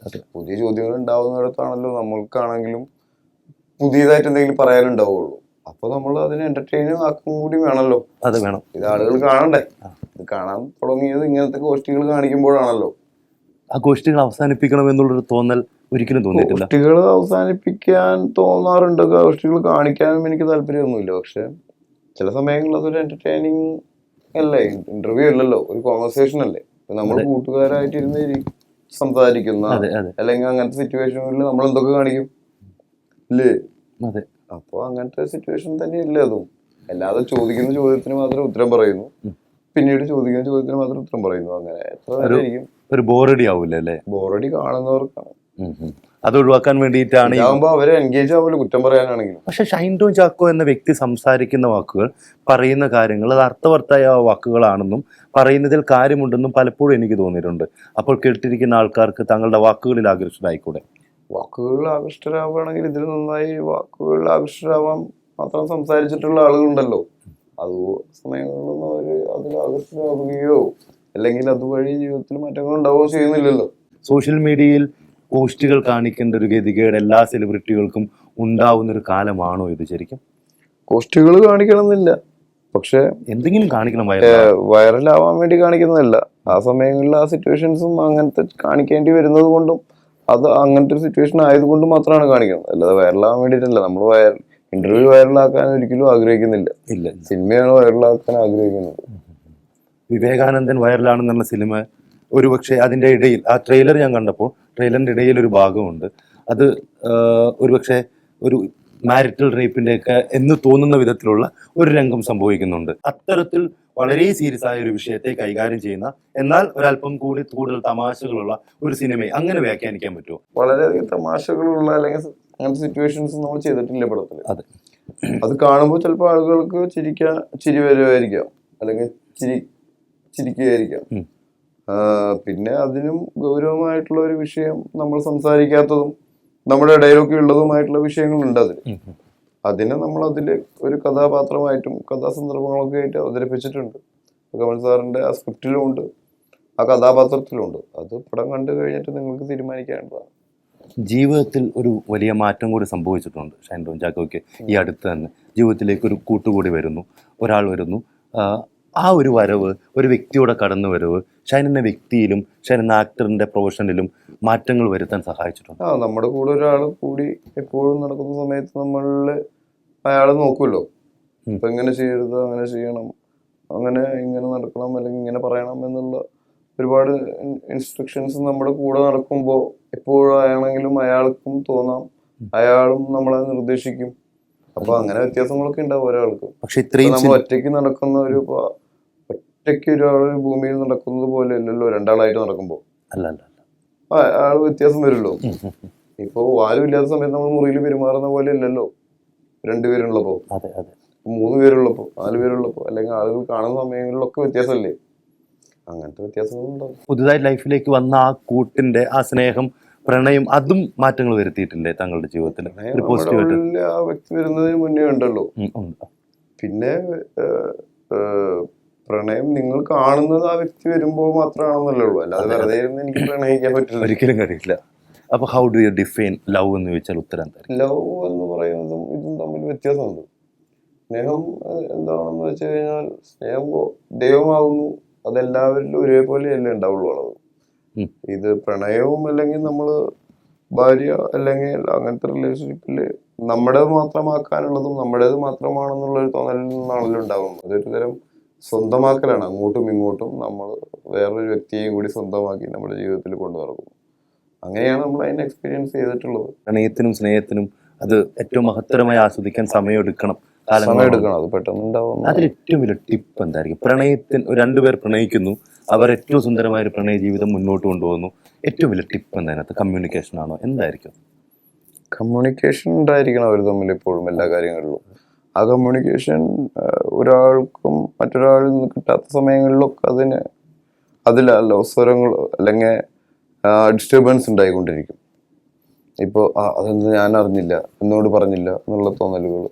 പുതിയ ചോദ്യങ്ങൾ ഉണ്ടാവുന്നിടത്താണല്ലോ നമ്മൾക്കാണെങ്കിലും പുതിയതായിട്ട് എന്തെങ്കിലും പറയാനുണ്ടാവുള്ളൂ. അപ്പൊ നമ്മൾ അതിനെ എന്റർടൈനും ആക്കും കൂടി വേണമല്ലോ. അത് വേണം. ഇത് ആളുകൾ കാണണ്ടേ. ഇത് കാണാൻ തുടങ്ങിയത് ഇങ്ങനത്തെ ഗോഷ്ഠികൾ കാണിക്കുമ്പോഴാണല്ലോ. ആ ഗോഷ്ഠികൾ അവസാനിപ്പിക്കണം എന്നുള്ളൊരു തോന്നൽ ഒരിക്കലും തോന്നിയിട്ടില്ല. ഗോഷ്ഠികൾ അവസാനിപ്പിക്കാൻ തോന്നാറുണ്ട്. ഗോഷ്ഠികൾ കാണിക്കാനും എനിക്ക് താല്പര്യമൊന്നുമില്ല. പക്ഷെ ചില സമയങ്ങളിൽ അതൊരു എന്റർടൈനിങ് അല്ലേ. ഇന്റർവ്യൂ അല്ലല്ലോ, ഒരു കോൺവെർസേഷൻ അല്ലേ. നമ്മൾ കൂട്ടുകാരായിട്ട് ഇരുന്ന് സംസാരിക്കുന്ന അല്ലെങ്കിൽ അങ്ങനത്തെ സിറ്റുവേഷനിൽ നമ്മൾ എന്തൊക്കെ കാണിക്കും ഇല്ലേ? അപ്പൊ അങ്ങനത്തെ സിറ്റുവേഷൻ തന്നെ അതും. അല്ലാതെ ചോദിക്കുന്ന ചോദ്യത്തിന് മാത്രം ഉത്തരം പറയുന്നു, പിന്നീട് ചോദിക്കുന്ന ചോദ്യത്തിന് മാത്രം ഉത്തരം പറയുന്നു. അങ്ങനെ എത്ര നേരമായിരിക്കും? ഒരു ബോറടി ആവൂലേ? ബോറടി കാണുന്നവർക്കാണ്. അത് ഒഴിവാക്കാൻ വേണ്ടിയിട്ടാണ് അവരെ എൻഗേജ് ആവുമല്ലോ കുറ്റം പറയാനാണെങ്കിലും. പക്ഷെ ഷൈൻ ടോം ചാക്കോ എന്ന വ്യക്തി സംസാരിക്കുന്ന വാക്കുകൾ, പറയുന്ന കാര്യങ്ങൾ അത് അർത്ഥവത്തായ വാക്കുകളാണെന്നും പറയുന്നതിൽ കാര്യമുണ്ടെന്നും പലപ്പോഴും എനിക്ക് തോന്നിയിട്ടുണ്ട്. അപ്പോൾ കേട്ടിരിക്കുന്ന ആൾക്കാർക്ക് തങ്ങളുടെ വാക്കുകളിൽ ആകർഷകരായിക്കൂടെ? വാക്കുകളിൽ ആകൃഷ്ടരാവുകയാണെങ്കിൽ ഇതിൽ നന്നായി വാക്കുകളിൽ ആകൃഷ്ടരാവാൻ മാത്രം സംസാരിച്ചിട്ടുള്ള ആളുകളുണ്ടല്ലോ. അത് സമയങ്ങളിലൊന്നും അവര് അതിൽ ആകൃഷ്ടരാവുകയോ അല്ലെങ്കിൽ അതുവഴി ജീവിതത്തിൽ മാറ്റങ്ങൾ ഉണ്ടാവുകയോ ചെയ്യുന്നില്ലല്ലോ. സോഷ്യൽ മീഡിയയിൽ പോസ്റ്റുകൾ കാണിക്കേണ്ട ഒരു ഗതികേട് എല്ലാ സെലിബ്രിറ്റികൾക്കും ഉണ്ടാവുന്ന ഒരു കാലമാണോ ഇത് ശരിക്കും? പോസ്റ്റുകൾ കാണിക്കണമെന്നില്ല, പക്ഷെ എന്തെങ്കിലും കാണിക്കണം. വൈറലാവാൻ വേണ്ടി കാണിക്കുന്നതല്ല. ആ സമയങ്ങളിൽ ആ സിറ്റുവേഷൻസും അങ്ങനത്തെ കാണിക്കേണ്ടി വരുന്നത് കൊണ്ടും അത് അങ്ങനത്തെ ഒരു സിറ്റുവേഷൻ ആയതുകൊണ്ട് മാത്രമാണ് കാണിക്കുന്നത്. അല്ലാതെ വൈറലാവാൻ വേണ്ടിയിട്ടല്ല. നമ്മൾ ഇന്റർവ്യൂ വൈറലാക്കാൻ ഒരിക്കലും ആഗ്രഹിക്കുന്നില്ല. സിനിമയാണ് വൈറലാക്കാൻ ആഗ്രഹിക്കുന്നത്. വിവേകാനന്ദൻ വൈറലാണെന്നുള്ള സിനിമ ഒരുപക്ഷെ അതിൻ്റെ ഇടയിൽ ആ ട്രെയിലർ ഞാൻ കണ്ടപ്പോൾ ട്രെയിലറിൻ്റെ ഇടയിൽ ഒരു ഭാഗമുണ്ട്. അത് ഒരുപക്ഷെ ഒരു മാരിറ്റൽ റേപ്പിൻ്റെയൊക്കെ എന്ന് തോന്നുന്ന വിധത്തിലുള്ള ഒരു രംഗം സംഭവിക്കുന്നുണ്ട്. അത്തരത്തിൽ വളരെ സീരിയസ് ആയ ഒരു വിഷയത്തെ കൈകാര്യം ചെയ്യുന്ന എന്നാൽ ഒരല്പം കൂടുതൽ തമാശകളുള്ള ഒരു സിനിമയെ അങ്ങനെ വ്യാഖ്യാനിക്കാൻ പറ്റുമോ? വളരെയധികം തമാശകളുള്ള അല്ലെങ്കിൽ അങ്ങനത്തെ സിറ്റുവേഷൻസ് നമ്മൾ ചെയ്തിട്ടില്ല പടത്തിൽ. അത് കാണുമ്പോൾ ചിലപ്പോൾ ആളുകൾക്ക് ചിരി വരുമായിരിക്കാം, അല്ലെങ്കിൽ ചിരിക്കുകയായിരിക്കാം. പിന്നെ അതിനും ഗൗരവമായിട്ടുള്ള ഒരു വിഷയം നമ്മൾ സംസാരിക്കാത്തതും നമ്മുടെ ഇടയിലൊക്കെ ഉള്ളതുമായിട്ടുള്ള വിഷയങ്ങളുണ്ട്. അതിനെ നമ്മൾ അതിൽ ഒരു കഥാപാത്രമായിട്ടും കഥാസന്ദർഭങ്ങളൊക്കെ ആയിട്ട് അവതരിപ്പിച്ചിട്ടുണ്ട്. കമൽ സാറിന്റെ ആ സ്ക്രിപ്റ്റിലും ഉണ്ട്, ആ കഥാപാത്രത്തിലും ഉണ്ട്. അത് പടം കണ്ടു കഴിഞ്ഞിട്ട് നിങ്ങൾക്ക് തീരുമാനിക്കേണ്ടതാണ്. ജീവിതത്തിൽ ഒരു വലിയ മാറ്റം കൂടി സംഭവിച്ചിട്ടുണ്ട് ഷൈൻ ടോം ചാക്കോയ്ക്ക്. ഈ അടുത്ത് തന്നെ ജീവിതത്തിലേക്ക് ഒരു കൂട്ടുകൂടി വരുന്നു, ഒരാൾ വരുന്നു. ആ ഒരു വരവ്, ഒരു വ്യക്തിയുടെ കടന്നു വരവ് ഷൈൻ എന്ന വ്യക്തിയിലും ഷൈൻ എന്ന ആക്ടറിന്റെ പ്രൊഫഷനിലും മാറ്റങ്ങൾ വരുത്താൻ സഹായിച്ചിട്ടുണ്ട്. നമ്മുടെ കൂടെ ഒരാൾ കൂടി എപ്പോഴും നടക്കുന്ന സമയത്ത് നമ്മളില് അയാൾ നോക്കുമല്ലോ. ഇപ്പൊ എങ്ങനെ ചെയ്യരുത്, അങ്ങനെ ചെയ്യണം, അങ്ങനെ ഇങ്ങനെ നടക്കണം, അല്ലെങ്കിൽ ഇങ്ങനെ പറയണം എന്നുള്ള ഒരുപാട് ഇൻസ്ട്രക്ഷൻസ് നമ്മുടെ കൂടെ നടക്കുമ്പോൾ എപ്പോഴാണെങ്കിലും അയാൾക്കും തോന്നാം, അയാളും നമ്മളെ നിർദ്ദേശിക്കും. അപ്പൊ അങ്ങനെ വ്യത്യാസങ്ങളൊക്കെ ഉണ്ടാവും ഒരാൾക്ക്. പക്ഷെ ഇത്രയും നമ്മൾ ഒറ്റയ്ക്ക് നടക്കുന്ന ഒറ്റയ്ക്ക് ഒരാൾ ഭൂമിയിൽ നടക്കുന്നത് പോലെ അല്ലല്ലോ രണ്ടാളായിട്ട് നടക്കുമ്പോൾ. ആള് വ്യത്യാസം വരുമല്ലോ. ഇപ്പൊ ആരും ഇല്ലാത്ത സമയത്ത് നമ്മൾ മുറിയിൽ പെരുമാറുന്ന പോലെ അല്ലല്ലോ രണ്ടുപേരുള്ളപ്പോ, 3 പേരുള്ളപ്പോ, 4 പേരുള്ളപ്പോ, അല്ലെങ്കിൽ ആളുകൾ കാണുന്ന സമയങ്ങളിലൊക്കെ വ്യത്യാസമല്ലേ. അങ്ങനത്തെ വ്യത്യാസങ്ങളുണ്ടാവും. പുതുതായി ലൈഫിലേക്ക് വന്ന ആ കൂട്ടിന്റെ ആ സ്നേഹം, പ്രണയം, അതും മാറ്റങ്ങൾ വരുത്തിയിട്ടില്ലേ താങ്കളുടെ ജീവിതത്തിൽ? ആ വ്യക്തി വരുന്നതിന് മുന്നേ ഉണ്ടല്ലോ. പിന്നെ പ്രണയം നിങ്ങൾ കാണുന്നത് ആ വ്യക്തി വരുമ്പോൾ മാത്രമാണെന്നല്ലേ ഉള്ളൂ. അല്ലാതെ വെറുതെ ഇരുന്ന് എനിക്ക് പ്രണയിക്കാൻ പറ്റില്ല, ഒരിക്കലും കഴിയില്ല. അപ്പൊ how do you define love എന്ന് ചോദിച്ചാൽ ഉത്തരം തരും? ലവ് എന്ന് പറയുന്നതും ഇതും തമ്മിൽ വ്യത്യാസമുണ്ട്. സ്നേഹം എന്താണെന്ന് വെച്ച് കഴിഞ്ഞാൽ സ്നേഹം ദൈവമാകുന്നു, അതെല്ലാവരിലും ഒരേപോലെയല്ലേ ഉണ്ടാവുള്ളൂ അളവ്. ഇത് പ്രണയവും അല്ലെങ്കിൽ നമ്മള് ഭാര്യ അല്ലെങ്കിൽ അങ്ങനത്തെ റിലേഷൻഷിപ്പില് നമ്മുടെ മാത്രമാക്കാനുള്ളതും നമ്മുടേത് മാത്രമാണെന്നുള്ളൊരു തോന്നലിൽ നിന്നാണല്ലോ ഉണ്ടാവുന്നത്. അതൊരു തരം സ്വന്തമാക്കലാണ്. അങ്ങോട്ടും ഇങ്ങോട്ടും നമ്മൾ വേറൊരു വ്യക്തിയെയും കൂടി സ്വന്തമാക്കി നമ്മുടെ ജീവിതത്തിൽ കൊണ്ടു നടക്കുന്നു. അങ്ങനെയാണ് നമ്മൾ അതിനെ എക്സ്പീരിയൻസ് ചെയ്തിട്ടുള്ളത്. പ്രണയത്തിനും സ്നേഹത്തിനും അത് ഏറ്റവും മഹത്തരമായി ആസ്വദിക്കാൻ സമയം എടുക്കണം, സമയം എടുക്കണം, അത് പെട്ടെന്ന് ഉണ്ടാവുന്ന. അതിൽ ഏറ്റവും വലിയ ടിപ്പ് എന്തായിരിക്കും? പ്രണയത്തിന് രണ്ടുപേർ പ്രണയിക്കുന്നു, അവർ ഏറ്റവും സുന്ദരമായ ഒരു പ്രണയ ജീവിതം മുന്നോട്ട് കൊണ്ടുപോകുന്നു, ഏറ്റവും വലിയ ടിപ്പ് എന്താ അതിനകത്ത്? കമ്മ്യൂണിക്കേഷൻ ആണോ? എന്തായിരിക്കും? കമ്മ്യൂണിക്കേഷൻ ഉണ്ടായിരിക്കണം അവർ തമ്മിൽ എപ്പോഴും എല്ലാ കാര്യങ്ങളിലും. ആ കമ്മ്യൂണിക്കേഷൻ ഒരാൾക്കും മറ്റൊരാളിൽ നിന്ന് കിട്ടാത്ത സമയങ്ങളിലൊക്കെ അതിലല്ലോ സ്വരങ്ങൾ അല്ലെങ്കിൽ ഡിസ്റ്റർബൻസ് ഉണ്ടായിക്കൊണ്ടിരിക്കും. ഇപ്പോൾ അതെന്ത് ഞാൻ അറിഞ്ഞില്ല, എന്നോട് പറഞ്ഞില്ല എന്നുള്ള തോന്നലുകൾ,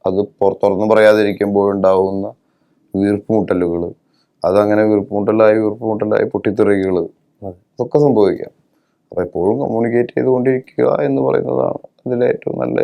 അത് തുറന്നു പറയാതിരിക്കുമ്പോഴുണ്ടാവുന്ന വീർപ്പുമുട്ടലുകൾ, അതങ്ങനെ വീർപ്പുമുട്ടലായി പൊട്ടിത്തെറികൾ, അതൊക്കെ സംഭവിക്കാം. അപ്പോൾ എപ്പോഴും കമ്മ്യൂണിക്കേറ്റ് ചെയ്തുകൊണ്ടിരിക്കുക എന്ന് പറയുന്നതാണ് അതിലെ ഏറ്റവും നല്ല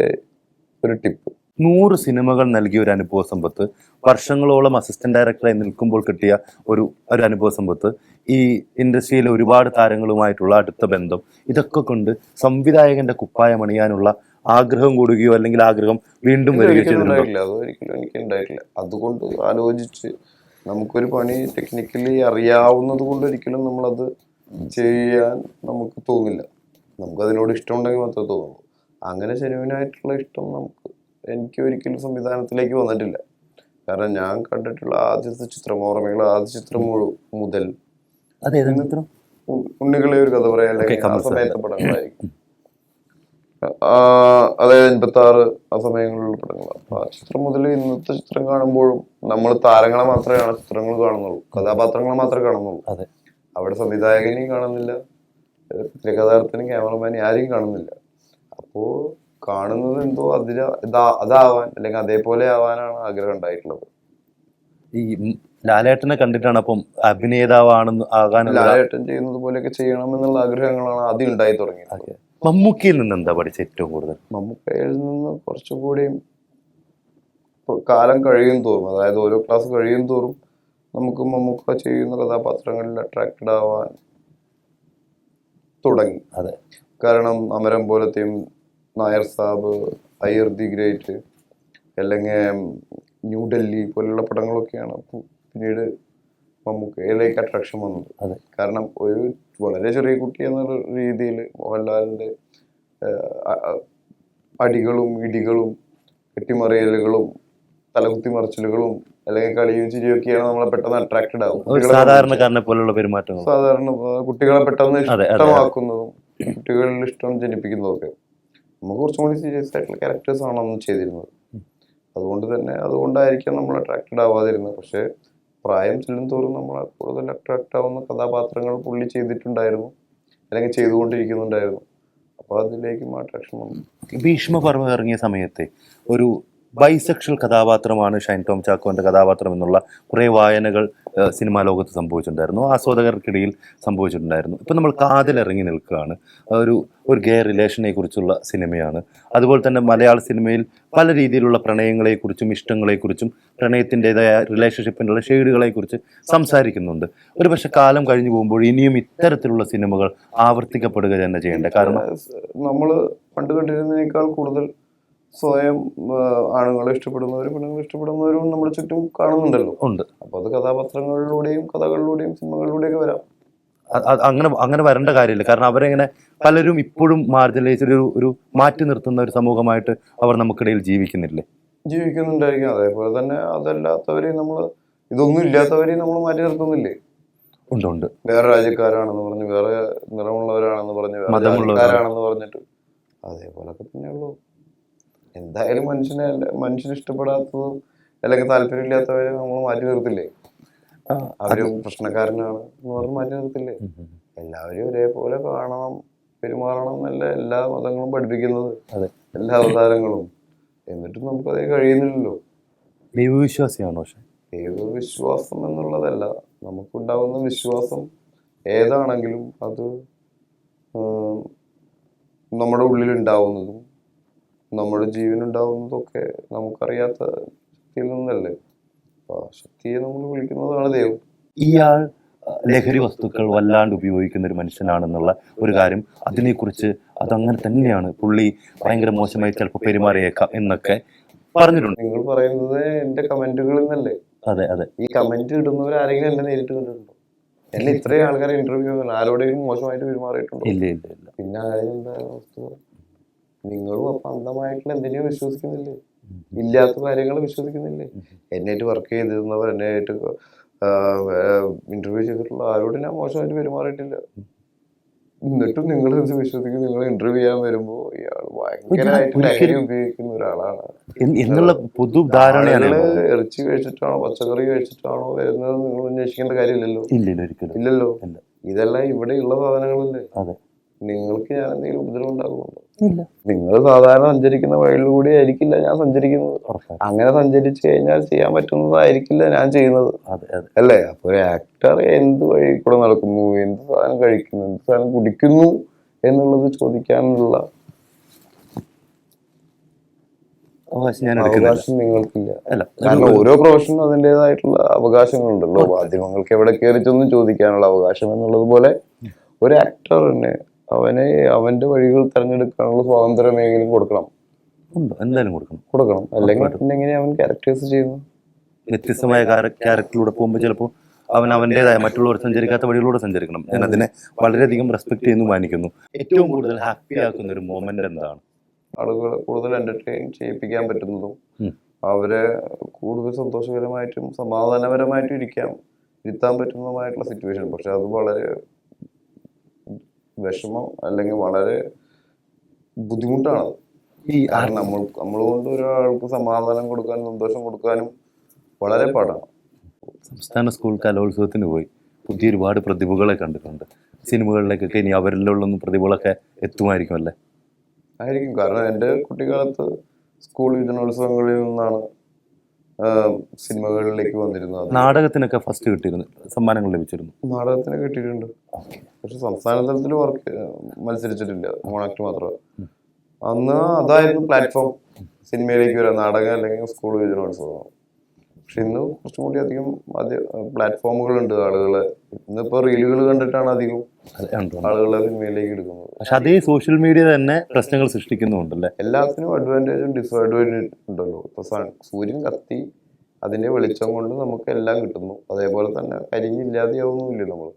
ഒരു ടിപ്പ്. 100 സിനിമകൾ നൽകിയ ഒരു അനുഭവ സമ്പത്ത്, വർഷങ്ങളോളം അസിസ്റ്റന്റ് ഡയറക്ടറായി നിൽക്കുമ്പോൾ കിട്ടിയ ഒരു അനുഭവ സമ്പത്ത്, ഈ ഇൻഡസ്ട്രിയിലെ ഒരുപാട് താരങ്ങളുമായിട്ടുള്ള അടുത്ത ബന്ധം, ഇതൊക്കെ കൊണ്ട് സംവിധായകന്റെ കുപ്പായം അണിയാനുള്ള ആഗ്രഹം കൂടുകയോ അല്ലെങ്കിൽ ആഗ്രഹം വീണ്ടും വരികയോ ചെയ്തിട്ടുണ്ടോ? അതൊരിക്കലും എനിക്ക് ഉണ്ടായിട്ടില്ല. അതുകൊണ്ട് ആലോചിച്ച് നമുക്കൊരു പണി ടെക്നിക്കലി അറിയാവുന്നത് കൊണ്ട് ഒരിക്കലും നമ്മളത് ചെയ്യാൻ നമുക്ക് തോന്നില്ല. നമുക്കതിനോട് ഇഷ്ടമുണ്ടെങ്കിൽ മാത്രമേ തോന്നുള്ളൂ. അങ്ങനെ ജെന്യുവിനായിട്ടുള്ള ഇഷ്ടം എനിക്ക് ഒരിക്കലും സംവിധാനത്തിലേക്ക് വന്നിട്ടില്ല. കാരണം ഞാൻ കണ്ടിട്ടുള്ള ആദ്യത്തെ ചിത്രം, ഓർമ്മകൾ ആദ്യ ചിത്രം മുതൽ ഉണ്ണികളെ ഒരു കഥ പറയാൻ ആ സമയത്തെ പടങ്ങളായിരിക്കും, അതായത് 86 ആ സമയങ്ങളിലുള്ള പടങ്ങൾ. അപ്പൊ ആ ചിത്രം മുതൽ ഇന്നത്തെ ചിത്രം കാണുമ്പോഴും നമ്മൾ താരങ്ങളെ മാത്രമേ ചിത്രങ്ങൾ കാണുന്നുള്ളൂ, കഥാപാത്രങ്ങളെ മാത്രമേ കാണുന്നുള്ളൂ. അവിടെ സംവിധായകനെയും കാണുന്നില്ല, തിരക്കഥാകൃത്തിനും ക്യാമറമാനെയും ആരെയും കാണുന്നില്ല. അപ്പോ കാണുന്നത് എന്തോ അതാവാൻ അല്ലെങ്കിൽ അതേപോലെ ആവാനാണ് ആഗ്രഹം ഉണ്ടായിട്ടുള്ളത്. ഈ ലാലേട്ടനെ കണ്ടിട്ടാണ് അപ്പം അഭിനേതാവാണെന്ന് ആകാൻ? ലാലേട്ടൻ ചെയ്യുന്നത് പോലെയൊക്കെ ചെയ്യണം എന്നുള്ള ആഗ്രഹങ്ങളാണ് ആദ്യം ഉണ്ടായി തുടങ്ങിയത്. മമ്മൂക്കയിൽ നിന്ന് എന്താ പഠിച്ച ഏറ്റവും കൂടുതൽ? മമ്മൂക്കയിൽ നിന്ന് കുറച്ചുകൂടി കാലം കഴിയും തോറും, അതായത് ഓരോ ക്ലാസ് കഴിയും തോറും നമുക്ക് മമ്മൂക്ക ചെയ്യുന്ന കഥാപാത്രങ്ങളിൽ അട്രാക്റ്റഡ് ആവാൻ തുടങ്ങി. അതെ, കാരണം അമരം പോലത്തെയും നായർ സാബ്, അയ്യർ ദി ഗ്രേറ്റ്, അല്ലെങ്കിൽ ന്യൂഡൽഹി പോലുള്ള പടങ്ങളൊക്കെയാണ് പിന്നീട് മമ്മൂക്കയിലേക്ക് അട്രാക്ഷൻ വന്നത്. അതെ, കാരണം ഒരു വളരെ ചെറിയ കുട്ടി എന്നുള്ള രീതിയിൽ മോഹൻലാലിന്റെ അടികളും ഇടികളും കെട്ടിമറിയലുകളും തലകുത്തി മറിച്ചിലുകളും അല്ലെങ്കിൽ കളിയും ചിരിയൊക്കെയാണ് നമ്മളെ പെട്ടെന്ന് അട്രാക്റ്റഡ് ആവും. സാധാരണക്കാരനെ പോലുള്ള പെരുമാറ്റം, സാധാരണ കുട്ടികളെ പെട്ടെന്ന് ഇഷ്ടമാക്കുന്നതും കുട്ടികളിൽ ഇഷ്ടം ജനിപ്പിക്കുന്നതൊക്കെ. നമുക്ക് കുറച്ചും കൂടി സീരിയസ് ആയിട്ടുള്ള ക്യാരക്ടേഴ്സ് ആണ് അന്ന് ചെയ്തിരുന്നത്. അതുകൊണ്ടായിരിക്കാം നമ്മൾ അട്രാക്റ്റഡ് ആവാതിരുന്നത്. പക്ഷെ പ്രായം ചെല്ലും തോറും നമ്മളെ കൂടുതൽ അട്രാക്റ്റ് ആവുന്ന കഥാപാത്രങ്ങൾ പുള്ളി ചെയ്തിട്ടുണ്ടായിരുന്നു, അല്ലെങ്കിൽ ചെയ്തുകൊണ്ടിരിക്കുന്നുണ്ടായിരുന്നു. അപ്പോൾ അതിലേക്കും അട്രാക്ഷൻ വന്നു. ഭീഷ്മപർവ്വം ഇറങ്ങിയ സമയത്തെ ഒരു ബൈസെക്ഷൽ കഥാപാത്രമാണ് ഷൈൻ ടോം ചാക്കോന്റെ കഥാപാത്രം എന്നുള്ള കുറേ വായനകൾ സിനിമാ ലോകത്ത് സംഭവിച്ചിട്ടുണ്ടായിരുന്നു, ആസ്വാദകർക്കിടയിൽ സംഭവിച്ചിട്ടുണ്ടായിരുന്നു. ഇപ്പം നമ്മൾ കാതിലിറങ്ങി നിൽക്കുകയാണ്, ഒരു ഗേ റിലേഷനെ കുറിച്ചുള്ള സിനിമയാണ്. അതുപോലെ തന്നെ മലയാള സിനിമയിൽ പല രീതിയിലുള്ള പ്രണയങ്ങളെക്കുറിച്ചും ഇഷ്ടങ്ങളെക്കുറിച്ചും പ്രണയത്തിൻ്റെതായ റിലേഷൻഷിപ്പിൻ്റെ ഷെയ്ഡുകളെക്കുറിച്ച് സംസാരിക്കുന്നുണ്ട്. ഒരു പക്ഷെ കാലം കഴിഞ്ഞു പോകുമ്പോൾ ഇനിയും ഇത്തരത്തിലുള്ള സിനിമകൾ ആവർത്തിക്കപ്പെടുക തന്നെ ചെയ്യേണ്ടത്. കാരണം നമ്മൾ പണ്ട് കണ്ടിരുന്നതിനേക്കാൾ കൂടുതൽ സ്വയം ആണുങ്ങളെ ഇഷ്ടപ്പെടുന്നവരും പെണ്ണുങ്ങളെ ഇഷ്ടപ്പെടുന്നവരും നമ്മുടെ ചുറ്റും കാണുന്നുണ്ടല്ലോ. ഉണ്ട്. അപ്പൊ അത് കഥാപാത്രങ്ങളിലൂടെയും കഥകളിലൂടെയും സിനിമകളിലൂടെയൊക്കെ വരാം. അങ്ങനെ വരേണ്ട കാര്യമില്ല. കാരണം അവരെങ്ങനെ പലരും ഇപ്പോഴും മാർജിനലൈസ് ഒരു മാറ്റി നിർത്തുന്ന ഒരു സമൂഹമായിട്ട് അവർ നമുക്കിടയിൽ ജീവിക്കുന്നുണ്ടായിരിക്കും. അതേപോലെ തന്നെ അതല്ലാത്തവരെയും ഇതൊന്നും ഇല്ലാത്തവരെയും നമ്മൾ മാറ്റി നിർത്തുന്നില്ലേ? ഉണ്ട്. വേറെ രാജ്യക്കാരാണെന്ന് പറഞ്ഞ്, വേറെ നിറമുള്ളവരാണെന്ന് പറഞ്ഞ്, വേറെ ജാതിക്കാരാണെന്ന് പറഞ്ഞിട്ട്, അതേപോലൊക്കെ തന്നെയുള്ളൂ. എന്തായാലും മനുഷ്യന് ഇഷ്ടപ്പെടാത്തതും അല്ലെങ്കിൽ താല്പര്യമില്ലാത്തവരെ നമ്മൾ മാറ്റി നിർത്തില്ലേ? അവര് പ്രശ്നക്കാരനാണ് എന്ന് പറഞ്ഞ് മാറ്റി നിർത്തില്ലേ? എല്ലാവരും ഒരേപോലെ കാണണം, പെരുമാറണം എന്നല്ല എല്ലാ മതങ്ങളും പഠിപ്പിക്കുന്നത്, എല്ലാ അവതാരങ്ങളും. എന്നിട്ടും നമുക്കതേ കഴിയുന്നില്ലല്ലോ. ദൈവവിശ്വാസിയാണോ? ദൈവവിശ്വാസം എന്നുള്ളതല്ല, നമുക്കുണ്ടാകുന്ന വിശ്വാസം ഏതാണെങ്കിലും അത് നമ്മുടെ ഉള്ളിലുണ്ടാവുന്നതും നമ്മുടെ ജീവനുണ്ടാവുന്നതൊക്കെ നമുക്കറിയാത്ത ശക്തിയിൽ നിന്നല്ലേ. അപ്പൊ ആ ശക്തിയെ നമ്മൾ വിളിക്കുന്നതാണ് ദൈവം. ഇയാൾ ലഹരി വസ്തുക്കൾ വല്ലാണ്ട് ഉപയോഗിക്കുന്ന ഒരു മനുഷ്യനാണെന്നുള്ള ഒരു കാര്യം, അതിനെക്കുറിച്ച് അതങ്ങനെ തന്നെയാണ്, പുള്ളി ഭയങ്കര മോശമായി ചിലപ്പോൾ പെരുമാറിയേക്കാം എന്നൊക്കെ പറഞ്ഞിട്ടുണ്ട്. നിങ്ങൾ പറയുന്നത് എന്റെ കമന്റുകളിൽ നിന്നല്ലേ? അതെ. ഈ കമന്റ് ഇടുന്നവർ ആരെങ്കിലും എന്നെ നേരിട്ട് കണ്ടിട്ടുണ്ടോ? എന്നെ ഇത്രയും ആൾക്കാരെ ഇന്റർവ്യൂ ആരോടെങ്കിലും മോശമായിട്ട് പെരുമാറിയിട്ടുണ്ടോ? ഇല്ല ഇല്ല ഇല്ല. പിന്നെ എന്താ വസ്തുത? നിങ്ങളും അപ്പൊ അന്ധമായിട്ടുള്ള എന്തിനെയോ വിശ്വസിക്കുന്നില്ലേ? ഇല്ലാത്ത കാര്യങ്ങൾ വിശ്വസിക്കുന്നില്ലേ? എന്നായിട്ട് വർക്ക് ചെയ്തിരുന്നവർ, എന്നായിട്ട് ഇന്റർവ്യൂ ചെയ്തിട്ടുള്ള ആരോടും ഞാൻ മോശമായിട്ട് പെരുമാറിയിട്ടില്ല. എന്നിട്ടും നിങ്ങൾ ഇത് വിശ്വസിക്കും. നിങ്ങൾ ഇന്റർവ്യൂ ചെയ്യാൻ വരുമ്പോ ഇയാൾ ഭയങ്കരമായിട്ട് ലഹരി ഉപയോഗിക്കുന്ന ഒരാളാണ് എന്നുള്ള പൊതുധാരണയാണ്. ആളുകള് ഇറച്ചി കഴിച്ചിട്ടാണോ പച്ചക്കറി കഴിച്ചിട്ടാണോ വരുന്നത് നിങ്ങൾ അന്വേഷിക്കേണ്ട കാര്യമില്ലല്ലോ. ഇല്ല ഒരിക്കലും ഇല്ലല്ലോ. ഇല്ല. ഇതെല്ലാം ഇവിടെയുള്ള സാധനങ്ങളല്ലേ. അതെ. നിങ്ങൾക്ക് ഞാൻ എന്തെങ്കിലും ഉപദ്രവം ഉണ്ടാകുന്നുണ്ടോ? ഇല്ല. നിങ്ങൾ സാധാരണ സഞ്ചരിക്കുന്ന വഴിയിലൂടെ ആയിരിക്കില്ല ഞാൻ സഞ്ചരിക്കുന്നത്. അങ്ങനെ സഞ്ചരിച്ചു കഴിഞ്ഞാൽ ചെയ്യാൻ പറ്റുന്നതായിരിക്കില്ല ഞാൻ ചെയ്യുന്നത്. അല്ലേ? അപ്പൊ ഒരു ആക്ടർ എന്ത് വഴി കൂടെ നടക്കുന്നു, എന്ത് സാധനം കഴിക്കുന്നു, എന്ത് സാധനം കുടിക്കുന്നു എന്നുള്ളത് ചോദിക്കാനുള്ള അവകാശം നിങ്ങൾക്കില്ല. കാരണം ഓരോ പ്രൊഫഷനും അതിൻ്റെതായിട്ടുള്ള അവകാശങ്ങളുണ്ടല്ലോ. മാധ്യമങ്ങൾക്ക് എവിടെ കയറിച്ചൊന്നും ചോദിക്കാനുള്ള അവകാശം എന്നുള്ളത് പോലെ ഒരു ആക്ടറിന് അവന്റെ വഴികൾ തെരഞ്ഞെടുക്കാനുള്ള സ്വാതന്ത്ര്യമേങ്കിലും കൊടുക്കണം. എന്തായാലും കൊടുക്കണം. അല്ലെങ്കിൽ എങ്ങനെയാ അവൻ ക്യാരക്ടേഴ്സ് ചെയ്യുന്നു? വ്യത്യസ്തമായ ക്യാരക്ടറിലൂടെ പോകുമ്പോൾ ചിലപ്പോൾ അവൻ അവൻ്റെതായ മറ്റുള്ളവർ സഞ്ചരിക്കാത്ത വഴികളിലൂടെ സഞ്ചരിക്കണം. ഞാൻ അതിനെ വളരെയധികം റെസ്പെക്ട് ചെയ്യുന്നു, മാനിക്കുന്നു. ഏറ്റവും കൂടുതൽ ഹാപ്പി ആക്കുന്ന ഒരു മൊമെന്റ് എന്താണ്? ആളുകളെ കൂടുതൽ എന്റർടൈൻ ചെയ്യിപ്പിക്കാൻ പറ്റുന്നതും അവരെ കൂടുതൽ സന്തോഷകരമായിട്ടും സമാധാനപരമായിട്ടും ഇരുത്താൻ പറ്റുന്നതുമായിട്ടുള്ള സിറ്റുവേഷൻ. പക്ഷെ അത് വളരെ വിഷമം അല്ലെങ്കിൽ വളരെ ബുദ്ധിമുട്ടാണ്. കാരണം നമ്മളുകൊണ്ട് ഒരാൾക്ക് സമാധാനം കൊടുക്കാനും സന്തോഷം കൊടുക്കാനും വളരെ പാടാണ്. സംസ്ഥാന സ്കൂൾ കലോത്സവത്തിന് പോയി പുതിയ ഒരുപാട് പ്രതിഭകളെ കണ്ടിട്ടുണ്ട്. സിനിമകളിലേക്കൊക്കെ ഇനി അവരിലുള്ള പ്രതിഭകളൊക്കെ എത്തുമായിരിക്കും അല്ലേ? ആയിരിക്കും. കാരണം എൻ്റെ കുട്ടിക്കാലത്ത് സ്കൂൾ യുവജനോത്സവങ്ങളിൽ നിന്നാണ് സിനിമകളിലേക്ക് വന്നിരുന്നത്. നാടകത്തിനൊക്കെ ഫസ്റ്റ് കിട്ടിയിരുന്നു, സമ്മാനങ്ങൾ ലഭിച്ചിരുന്നു. നാടകത്തിന് കിട്ടിയിട്ടുണ്ട്. പക്ഷെ സംസ്ഥാന തലത്തിൽ മത്സരിച്ചിട്ടില്ല. മോണാക്ട് മാത്രം. അന്ന് അതായിരുന്നു പ്ലാറ്റ്ഫോം സിനിമയിലേക്ക് വരാം, നാടകം അല്ലെങ്കിൽ സ്കൂൾ യുവജനോത്സവം. പക്ഷെ ഇന്ന് കുറച്ചും കൂടി അധികം പ്ലാറ്റ്ഫോമുകളുണ്ട്. ആളുകളെ ഇന്നിപ്പോ റീലുകൾ കണ്ടിട്ടാണ് അധികം ആളുകളെ സിനിമയിലേക്ക് എടുക്കുന്നത്. പക്ഷെ അതേ സോഷ്യൽ മീഡിയ തന്നെ പ്രശ്നങ്ങൾ സൃഷ്ടിക്കുന്നുണ്ടല്ലേ? എല്ലാത്തിനും അഡ്വാൻറ്റേജും ഡിസ്അഡ്വാൻറ്റേജും ഉണ്ടല്ലോ. ഇപ്പൊ സൂര്യൻ കത്തി അതിന്റെ വെളിച്ചം കൊണ്ട് നമുക്ക് എല്ലാം കിട്ടുന്നു. അതേപോലെ തന്നെ കരിഞ്ഞില്ലാതെയാവുന്നുമില്ല, നമ്മള്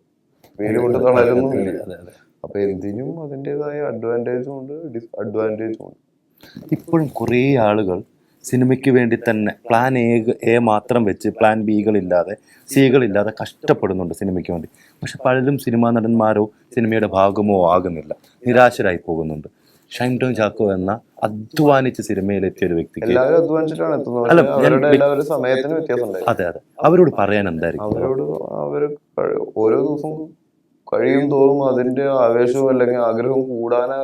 വെയിൽ കൊണ്ട് തളരുന്നുമില്ല. അപ്പൊ എന്തിനും അതിൻ്റെതായ അഡ്വാൻറ്റേജും ഉണ്ട് ഡിസ്അഡ്വാൻറ്റേജും ഉണ്ട്. ഇപ്പോഴും കുറേ ആളുകൾ സിനിമയ്ക്ക് വേണ്ടി തന്നെ പ്ലാൻ എ മാത്രം വെച്ച് പ്ലാൻ ബികളില്ലാതെ സികളില്ലാതെ കഷ്ടപ്പെടുന്നുണ്ട് സിനിമയ്ക്ക് വേണ്ടി. പക്ഷെ പലരും സിനിമാ നടന്മാരോ സിനിമയുടെ ഭാഗമോ ആകുന്നില്ല, നിരാശരായി പോകുന്നുണ്ട്. ഷൈൻ ടോം ചാക്കോ എന്ന അധ്വാനിച്ച് സിനിമയിലെത്തിയ ഒരു വ്യക്തിക്ക് എല്ലാവരും അധ്വാനിച്ചിട്ടാണ് എത്തുന്നത്. സമയത്തിന് വ്യത്യാസം. അതെ. അവരോട് പറയാൻ എന്തായിരിക്കും? അവര് ഓരോ ദിവസം കഴിയും തോറും അതിന്റെ ആവേശവും അല്ലെങ്കിൽ ആഗ്രഹവും കൂടാനേ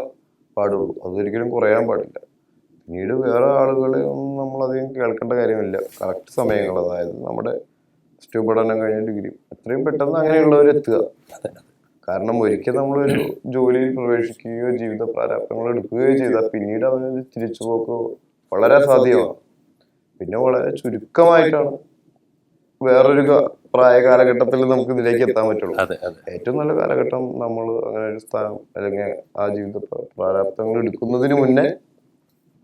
പാടുള്ളൂ. അതൊരിക്കലും കുറയാൻ പാടില്ല. പിന്നീട് വേറെ ആളുകളെ ഒന്നും നമ്മളധികം കേൾക്കേണ്ട കാര്യമില്ല. കറക്റ്റ് സമയങ്ങൾ, അതായത് നമ്മുടെ പ്ലസ് പഠനം കഴിഞ്ഞ ഡിഗ്രി എത്രയും പെട്ടെന്ന് അങ്ങനെയുള്ളവരെത്തുക. കാരണം ഒരിക്കൽ നമ്മളൊരു ജോലിയിൽ പ്രവേശിക്കുകയോ ജീവിത പ്രാരാബ്ദങ്ങൾ എടുക്കുകയോ ചെയ്താൽ പിന്നീട് അവനൊരു തിരിച്ചുപോക്ക് വളരെ അസാധ്യമാണ്. പിന്നെ വളരെ ചുരുക്കമായിട്ടാണ് വേറൊരു പ്രായ കാലഘട്ടത്തിൽ നമുക്ക് ഇതിലേക്ക് എത്താൻ പറ്റുള്ളൂ. ഏറ്റവും നല്ല കാലഘട്ടം നമ്മൾ അങ്ങനെ ഒരു സ്ഥാനം അല്ലെങ്കിൽ ആ ജീവിത പ്രാരാബ്ദങ്ങൾ എടുക്കുന്നതിന് മുന്നേ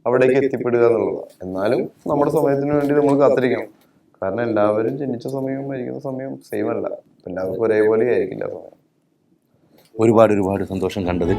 അവിടേക്ക് എത്തിപ്പെടുക എന്നുള്ളതാണ്. എന്നാലും നമ്മുടെ സമയത്തിന് വേണ്ടി നമ്മൾ കാത്തിരിക്കണം. കാരണം എല്ലാവരും ജനിച്ച സമയവും മരിക്കുന്ന സമയവും സെയിം അല്ല. എല്ലാവർക്കും ഒരേപോലെ ആയിരിക്കില്ല സമയം. ഒരുപാട് സന്തോഷം കണ്ടത്.